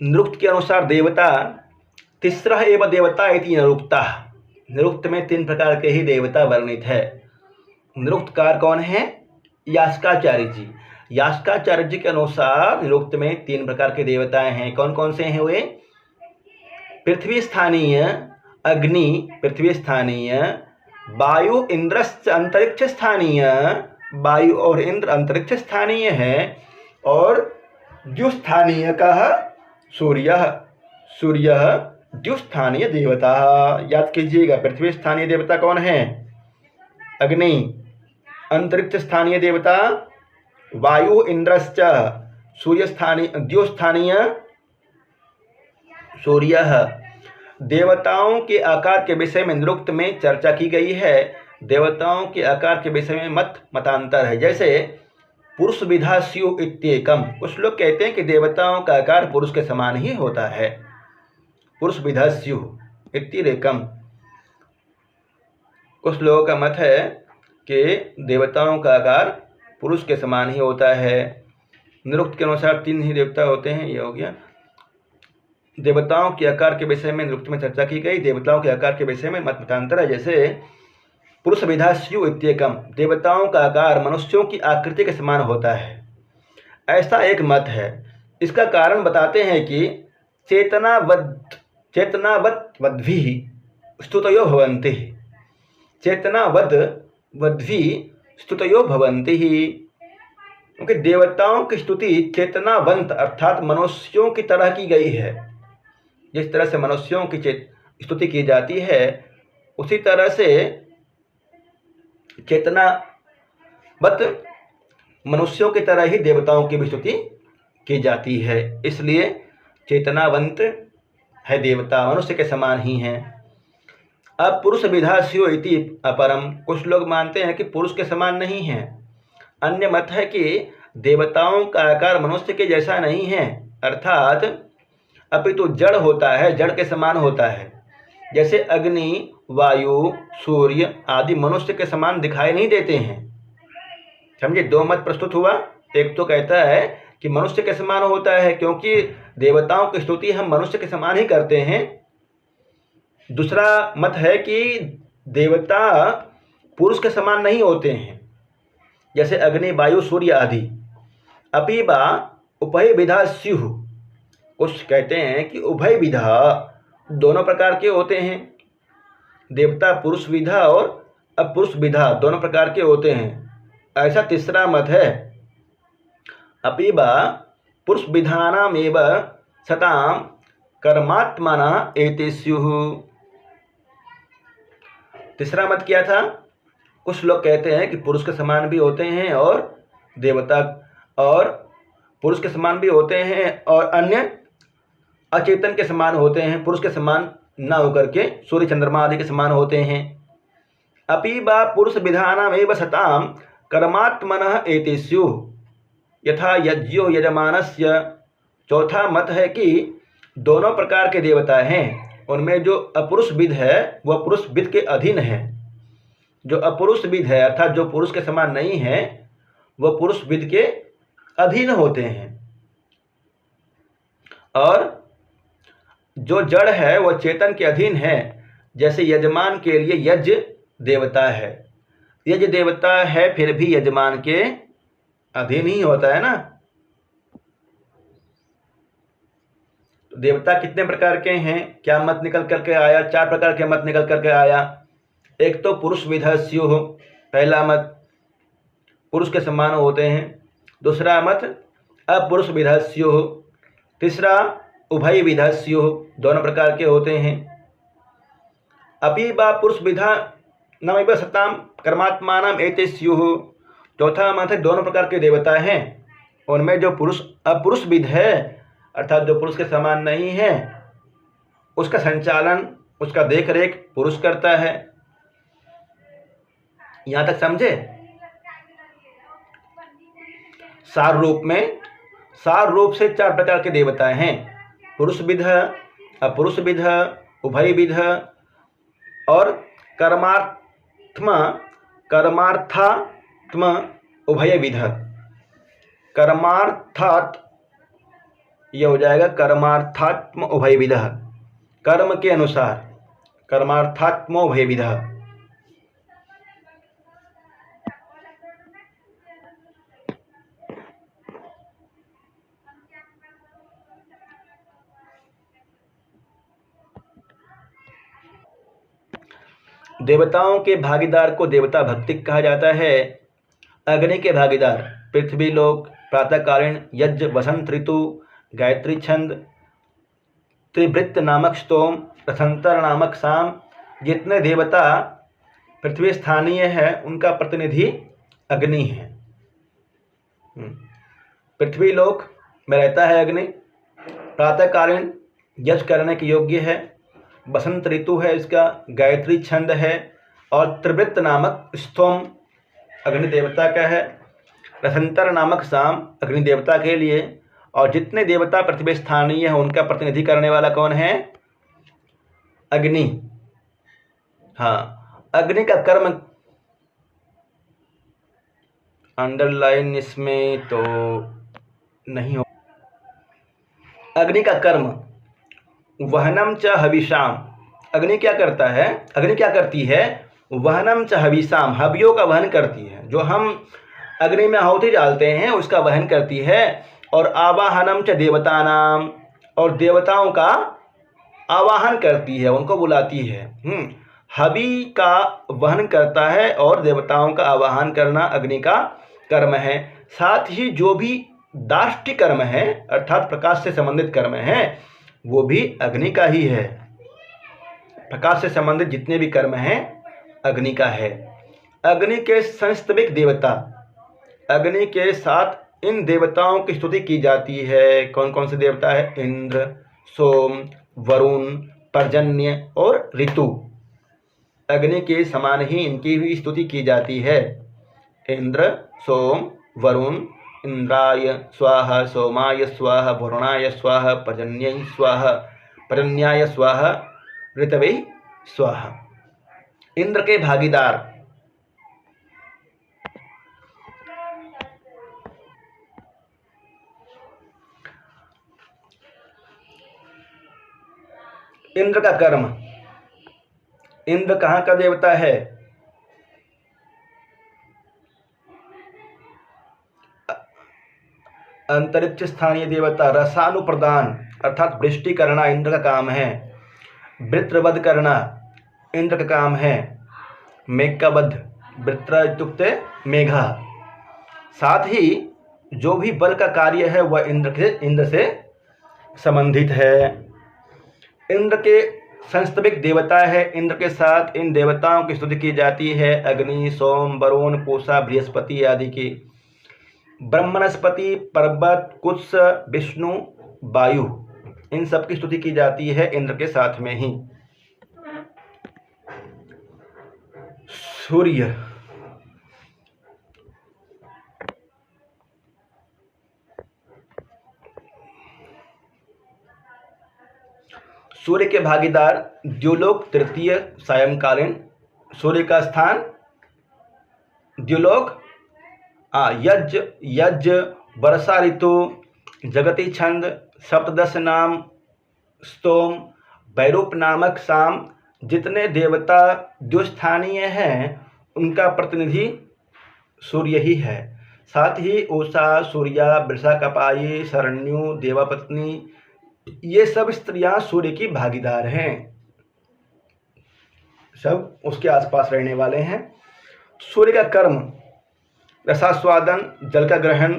निरुक्त के अनुसार देवता तिस्रः एव देवता इति निरुक्तः। निरुक्त में 3 प्रकार के ही देवता वर्णित है। निरुक्तकार कौन है? यास्काचार्य जी। यास्काचार्य जी के अनुसार निरुक्त में 3 प्रकार के देवताएं हैं। कौन कौन से हैं वे? पृथ्वी स्थानीय अग्नि पृथ्वी स्थानीय, वायु इंद्रश्च अंतरिक्ष स्थानीय, वायु और इंद्र अंतरिक्ष स्थानीय है, और द्युस्थानीय का सूर्य, सूर्य द्युस्थानीय देवता। याद कीजिएगा, पृथ्वी स्थानीय देवता कौन है? अग्नि। अंतरिक्ष स्थानीय देवता वायु इंद्रश्च, सूर्य स्थानीय द्युस्थानीय सूर्य। देवताओं के आकार के विषय में निरुक्त में चर्चा की गई है। देवताओं के आकार के विषय में मतांतर है। जैसे पुरुष विधा स्यु इत्येकम, कुछ लोग कहते हैं कि देवताओं का आकार पुरुष के समान ही होता है। पुरुष विधा स्यु इत्येकम, कुछ लोगों का मत है कि देवताओं का आकार पुरुष के समान ही होता है। निरुक्त के अनुसार 3 ही देवता होते हैं। ये हो गया। देवताओं के आकार के विषय में निरुक्त में चर्चा की गई। देवताओं के आकार के विषय में मतांतर है। जैसे पुरुष विधा स्यु इत्येकम, देवताओं का आकार मनुष्यों की आकृति के समान होता है, ऐसा एक मत है। इसका कारण बताते हैं कि चेतनावद्भिः स्तुतयो भवन्ति, चेतनावद्भिः स्तुतयो भवन्ति, क्योंकि देवताओं की स्तुति चेतनावंत अर्थात मनुष्यों की तरह की गई है। जिस तरह से मनुष्यों की स्तुति की जाती है, उसी तरह से चेतनावत मनुष्यों की तरह ही देवताओं की भी स्तुति की जाती है। इसलिए चेतनावंत है देवता, मनुष्य के समान ही हैं। अब पुरुष विधा स्यु इति अपरम, कुछ लोग मानते हैं कि पुरुष के समान नहीं है। अन्य मत है कि देवताओं का आकार मनुष्य के जैसा नहीं है, अर्थात अपितु जड़ होता है, जड़ के समान होता है। जैसे अग्नि, वायु, सूर्य आदि मनुष्य के समान दिखाई नहीं देते हैं। समझे, 2 मत प्रस्तुत हुआ। एक तो कहता है कि मनुष्य के समान होता है क्योंकि देवताओं की स्तुति हम मनुष्य के समान ही करते हैं। दूसरा मत है कि देवता पुरुष के समान नहीं होते हैं, जैसे अग्नि, वायु, सूर्य आदि। अपि वा उभय विधा स्युः, कुछ कहते हैं कि उभय विधा दोनों प्रकार के होते हैं। देवता पुरुष विधा और अपुरुष विधा दोनों प्रकार के होते हैं, ऐसा तीसरा मत है। अपि वा पुरुष विधानामेव सतां कर्मात्मना एते स्युः। तीसरा मत क्या था? कुछ लोग कहते हैं कि पुरुष के समान भी होते हैं और देवता, और पुरुष के समान भी होते हैं और अन्य अचेतन के समान होते हैं, पुरुष के समान न होकर के सूर्य चंद्रमा आदि के समान होते हैं। अपि वा पुरुष विधानामेव सतां कर्मात्मनः एते स्युः यथा यज्ञो यजमानस्य। चौथा मत है कि दोनों प्रकार के देवता हैं, उनमें जो अपुरुष विद है वह पुरुष विद के अधीन है। जो अपुरुष विद है अर्थात जो पुरुष के समान नहीं है, वह पुरुष विद के अधीन होते हैं, और जो जड़ है वह चेतन के अधीन है। जैसे यजमान के लिए यज्ञ देवता है, यज्ञ देवता है फिर भी यजमान के अधीन ही होता है ना। तो देवता कितने प्रकार के हैं? क्या मत निकल करके आया? 4 प्रकार के मत निकल करके आया। एक तो पुरुष विधा स्युः, पहला मत पुरुष के समान होते हैं। दूसरा मत अपुरुष विधा स्युः। तीसरा उभय विधा स्युः, दोनों प्रकार के होते हैं। अपि वा पुरुष विधा नमेव सतां कर्मात्मानां एते स्युः। चौथा मत है दोनों प्रकार के देवता हैं, उनमें जो पुरुष अपुरुष विद है अर्थात जो पुरुष के समान नहीं है, उसका संचालन, उसका देख रेख पुरुष करता है। यहां तक समझे? सार रूप से 4 प्रकार के देवता हैं, पुरुष विध, अपुरुष विध, उभय विध और कर्मार्थात्म उभय विध। कर्मार्थात यह हो जाएगा कर्मार्थात्म उभयविधः, कर्म के अनुसार, कर्मार्थात्मो उभयविधः। देवताओं के भागीदार को देवता भक्ति कहा जाता है। अग्नि के भागीदार पृथ्वी लोक, प्रातःकालीन यज्ञ, वसंत ऋतु, गायत्री छंद, त्रिवृत्त नामक स्तोम, रथंतर नामक साम, जितने देवता पृथ्वी स्थानीय है उनका प्रतिनिधि अग्नि है। पृथ्वी लोक में रहता है अग्नि, प्रातःकालीन यज्ञ करने के योग्य है, बसंत ऋतु है इसका, गायत्री छंद है, और त्रिवृत्त नामक स्तोम अग्नि देवता का है, रथंतर नामक साम अग्नि देवता के लिए। और जितने देवता पृथ्वी स्थानीय है उनका प्रतिनिधि करने वाला कौन है? अग्नि। हाँ, अग्नि का कर्म अंडरलाइन इसमें तो नहीं हो। अग्नि का कर्म वहनम च हविषाम, अग्नि क्या करता है? अग्नि क्या करती है? वहनम च हविषाम, हवियों का वहन करती है। जो हम अग्नि में आहुति डालते हैं उसका वहन करती है। और आवाहनम च देवतानाम, और देवताओं का आवाहन करती है, उनको बुलाती है। हवि का वहन करता है और देवताओं का आवाहन करना अग्नि का कर्म है। साथ ही जो भी दाष्टि कर्म है अर्थात प्रकाश से संबंधित कर्म है वो भी अग्नि का ही है। प्रकाश से संबंधित जितने भी कर्म हैं अग्नि का है। अग्नि के संस्तविक देवता, अग्नि के साथ इन देवताओं की स्तुति की जाती है। कौन कौन से देवता है? इंद्र, सोम, वरुण, पर्जन्य और ऋतु। अग्नि के समान ही इनकी भी स्तुति की जाती है। इंद्र, सोम, वरुण, इंद्राय स्वाहा, सोमाय स्वाहा, वरुणाय स्वाहा, पर्जन्याय स्वाहा, पर्जन्याय स्वाहा, ऋतवे स्वाहा। इंद्र के भागीदार इंद्र का कर्म, इंद्र कहाँ का देवता है? अंतरिक्ष स्थानीय देवता। रसानुप्रदान अर्थात वृष्टि करना इंद्र का काम है। वृत्रवध करना इंद्र का काम है। मेघ का वध, वृत्र इत्युक्ते मेघा। साथ ही जो भी बल का कार्य है वह इंद्र से संबंधित है। इंद्र के संस्तविक देवता है। इंद्र के साथ इन देवताओं की स्तुति की जाती है। अग्नि, सोम, वरुण, पूषा, बृहस्पति आदि की। ब्रह्मणस्पति, पर्वत, कुत्स, विष्णु, वायु, इन सब की स्तुति की जाती है इंद्र के साथ में ही। सूर्य, सूर्य के भागीदार द्युलोक तृतीय सायंकालीन। सूर्य का स्थान द्युलोक, यज्ञ, वर्षा ऋतु, जगती छंद, सप्तदश नाम स्तोम, भैरूप नामक साम, जितने देवता द्युस्थानीय हैं उनका प्रतिनिधि सूर्य ही है। साथ ही उषा, सूर्या, वृषाकपायी, शरण्यु, देवपत्नी, ये सब स्त्रियां सूर्य की भागीदार हैं। सब उसके आसपास रहने वाले हैं। सूर्य का कर्म रसास्वादन, जल का ग्रहण,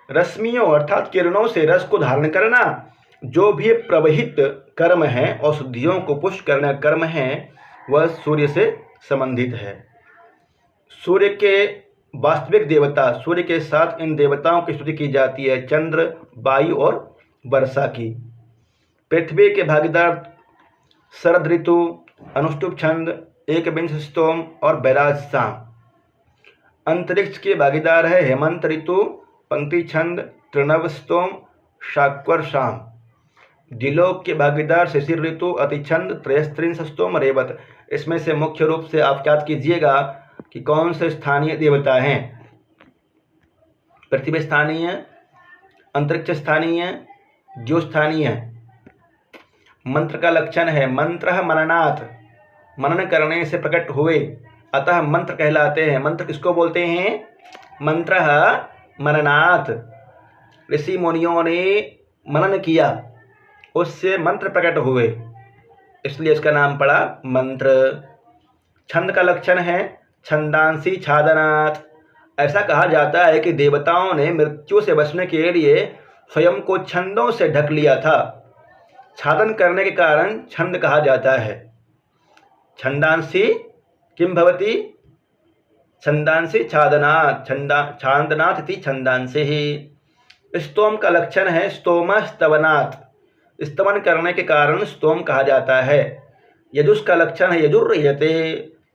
रश्मियों अर्थात किरणों से रस को धारण करना, जो भी प्रवहित कर्म है, औषधियों को पुष्ट करना कर्म है, वह सूर्य से संबंधित है। सूर्य के वास्तविक देवता, सूर्य के साथ इन देवताओं की स्तुति की जाती है। चंद्र, वायु और वर्षा की। पृथ्वी के भागीदार शरद ऋतु, अनुष्टुप छंद, एकविंश स्तोम और बैराज शाम। अंतरिक्ष के भागीदार है हेमंत ऋतु, पंक्ति छंद, त्रिनव स्तोम, शाक्वर शाम। द्युलोक के भागीदार शिशिर ऋतु, अतिछंद, त्रयस्त्रिंश स्तोम, रेवत। इसमें से मुख्य रूप से आप याद कीजिएगा कि कौन से स्थानीय देवता हैं। पृथ्वी स्थानीय, अंतरिक्ष स्थानीय, ज्योत्स्थानीय। मंत्र का लक्षण है मंत्र मननात्, मनन करने से प्रकट हुए, अतः मंत्र कहलाते हैं। मंत्र किसको बोलते हैं? मंत्र मननात्, ऋषि मुनियों ने मनन किया, उससे मंत्र प्रकट हुए, इसलिए इसका नाम पड़ा मंत्र। छंद का लक्षण है छंदांसी छादनात्। ऐसा कहा जाता है कि देवताओं ने मृत्यु से बचने के लिए स्वयं को छंदों से ढक लिया था। छादन करने के कारण छंद कहा जाता है। छंदांसी किम भवति? छंदांसी छादनात्, छादनात् इति छंदांसी ही। स्तोम का लक्षण है स्तोम स्तवनात्, स्तवन करने के कारण स्तोम कहा जाता है। यजुष का लक्षण है यजुर्यजते,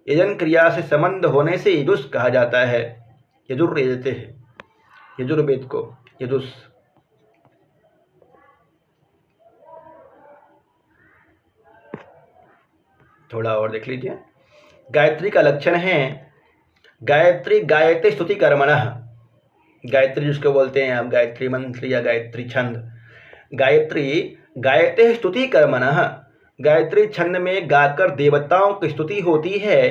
यजन क्रिया से संबंध होने से यजुष कहा जाता है। यजुर्यजते है, यजुर्वेद को यजुष। थोड़ा और देख लीजिए। गायत्री का लक्षण है गायत्री गायते स्तुति कर्मणः, गायत्री जिसको बोलते हैं आप गायत्री मंत्र या गायत्री छंद। गायत्री गायते स्तुति कर्मणः, गायत्री छंद में गाकर देवताओं की स्तुति होती है।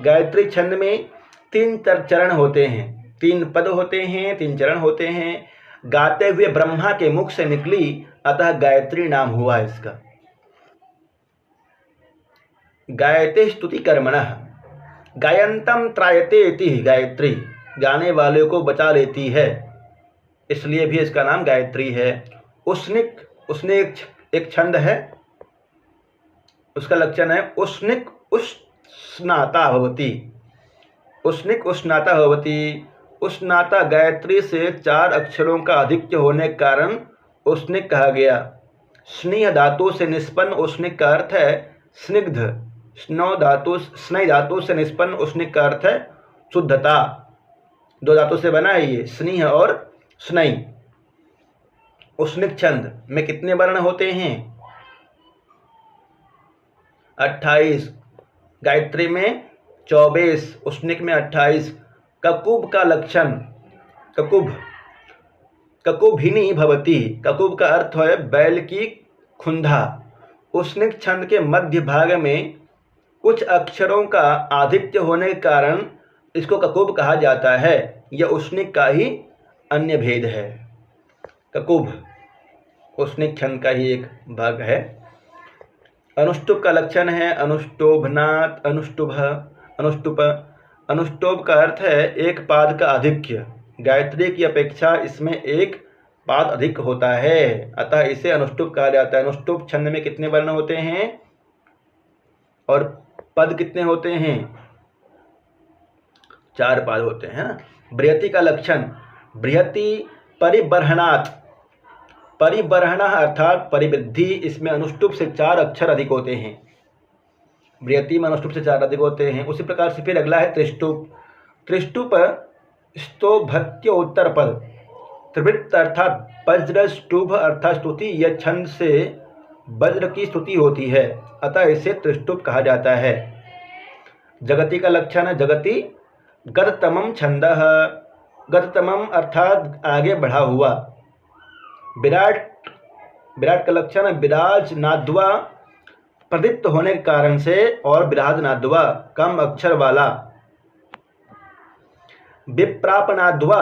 गायत्री छंद में 3 चरण होते हैं, 3 पद होते हैं, 3 चरण होते हैं। गाते हुए ब्रह्मा के मुख से निकली, अतः गायत्री नाम हुआ इसका। गायते स्तुति कर्मणः, गायंतम त्रायते इति, गायत्री गाने वाले को बचा लेती है, इसलिए भी इसका नाम गायत्री है। उष्णिक, उसने एक छंद है, उसका लक्षण है उष्णिक उष्णाता भवति, उष्णिक उष्णाता भवति। उष्णाता गायत्री से 4 अक्षरों का अधिक्य होने के कारण उष्णिक कहा गया। स्नेह धातु से निष्पन्न उष्णिक का अर्थ है स्निग्ध। स्नेह धातु से निष्पन्न उष्णिक का अर्थ है शुद्धता। 2 धातु से बना है ये, स्नेह और स्नेह। उष्णिक छंद में कितने वर्ण होते हैं? 28। गायत्री में 24, उष्णिक में 28। ककुब का लक्षण, ककुब ककुभिनी भवति, ककुब का अर्थ है बैल की खुंधा। उष्णिक छंद के मध्य भाग में कुछ अक्षरों का आधिक्य होने के कारण इसको ककुब कहा जाता है। यह उष्णिक का ही अन्य भेद है। ककुब उष्णिक छंद का ही एक भाग है। अनुष्टुप का लक्षण है अनुष्टोभनात्, अनुष्टुभ, अनुष्टुप। अनुष्टुप का अर्थ है एक पाद का आधिक्य। गायत्री की अपेक्षा इसमें एक पाद अधिक होता है, अतः इसे अनुष्टुप कहा जाता है। अनुष्टुप छंद में कितने वर्ण होते हैं और पद कितने होते हैं? 4 पद होते हैं। बृहति का लक्षण बृहति परिबर्हणात्, परिबर्हण अर्थात परिवृद्धि, इसमें अनुष्टुप से 4 अक्षर अधिक होते हैं। बृहति में अनुष्टुप से 4 अधिक होते हैं। उसी प्रकार से फिर अगला है त्रिष्टुप। त्रिष्टुप स्तोभत्योत्तर पद, त्रिवृत्त अर्थात वज्र, स्तुभ अर्थात स्तुति। यह छंद से वज्र की स्तुति होती है, अतः इसे त्रिष्टुप कहा जाता है। जगति का लक्षण है जगति गततमम छंदः, गततमम अर्थात आगे बढ़ा हुआ। विराट, विराट का लक्षण है विराज नाद्वा, प्रदीप्त होने के कारण से, और विराज नाद्वा कम अक्षर वाला। विप्रापनाद्वा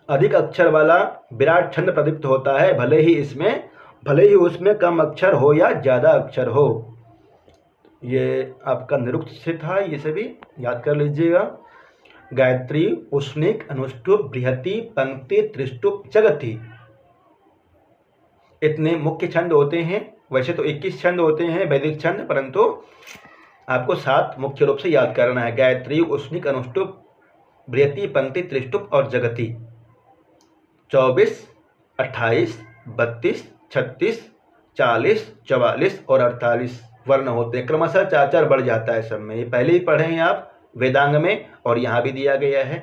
अधिक अक्षर वाला विराट छंद प्रदीप्त होता है, भले ही उसमें कम अक्षर हो या ज़्यादा अक्षर हो। ये आपका निरुक्त से था, ये सभी याद कर लीजिएगा। गायत्री, उष्णिक, अनुष्टुप, बृहति, पंक्ति, त्रिष्टुप, जगति, इतने मुख्य छंद होते हैं। वैसे तो 21 छंद होते हैं वैदिक छंद, परंतु आपको 7 मुख्य रूप से याद करना है। गायत्री, उष्णिक, अनुष्टुप, बृहति, पंक्ति, त्रिष्टुप और जगति। 24, 28, 32, 36, 40, 44 और 48 वर्ण होते हैं। क्रमशः 4-4 बढ़ जाता है सब में। ये पहले ही पढ़े हैं आप वेदांग में और यहाँ भी दिया गया है।